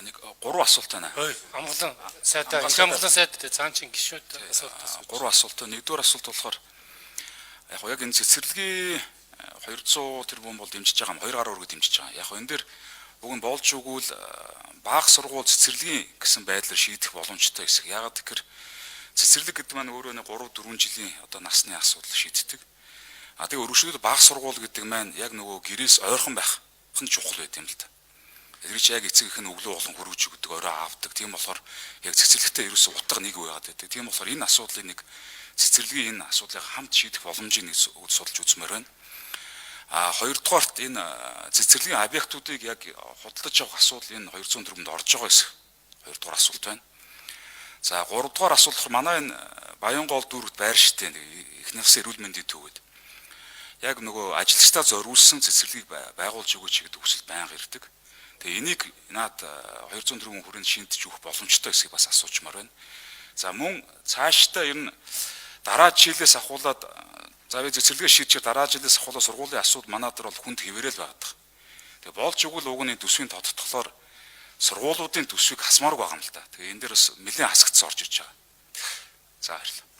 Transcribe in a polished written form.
нэг 3 асуулт байна. Амгалан сайдаа Амгалан сайд цаанчин гişүүд асуулт. 3 асуулт. Нэгдүгээр асуулт болохоор яг энэ цэцэрлэгийн 200 тэрбум бол дэмжиж байгаа юм. 2 гаруй өргөд дэмжиж байгаа. Яг энэ дэр уг нь болж өгвөл баах сургууль цэцэрлэгийн гэсэн байдлаар шийдэх боломжтой гэсэн. Яагаад гэхээр цэцэрлэг гэдэг маань өөрөө 3-4 жилийн одоо насны асуудал шийддэг. Тэгээ өргөжлөл баах сургууль гэдэг маань яг нөгөө гэрээс ойрхон байх нь чухал байт юм л да. Тэр чинь яг эцэг их нь өглөө болон хөрвж өгдөг, орой аавдаг. Тийм болохоор яг цэцэрлэгтэй ерөөсө утга нэг байгаад байдаг. Тийм болохоор энэ асуудлыг нэг цэцэрлэгийн энэ асуудлыг хамт шийдэх боломжийг нэг судалж үзмээр байна. Хоёрдугаарт энэ цэцэрлэгийн объектуудыг яг худалдаж авах асуудал энэ 200 төгрөгөнд орж байгаа гэсэн хоёрдугаар асуулт байна. За гуравдугаар асуулт болохоор манай энэ Баянгол дүүрэгт байр штэ эхнээс эрүүл мэндийн төвөд яг нөгөө ажилчдаа зориулсан цэцэрлэгийг байгуулж өгөөч гэдэг хүсэл байнга ирдэг. Тэгээ энийг наад 200 төгрөгийн хүрээнд шинтэж өгөх боломжтой эсэхийг бас асуучмаар байна. За мөн цаашдаа ер нь дараа жилээс ахуулаад цэцэрлэгээ шийдчихээр дараа жилээс ахуулаад сургуулийн асуудал манайд бол хүнд хэвээрэл байдаг. Тэгээ болж өгвөл угны төсвийн тодтголоор сургуулиудын төсвийг хасмаарг байгаа юм л да. Тэгээ энэ дээр бас нэлээд хасагдсан орж иж байгаа. За баярлалаа.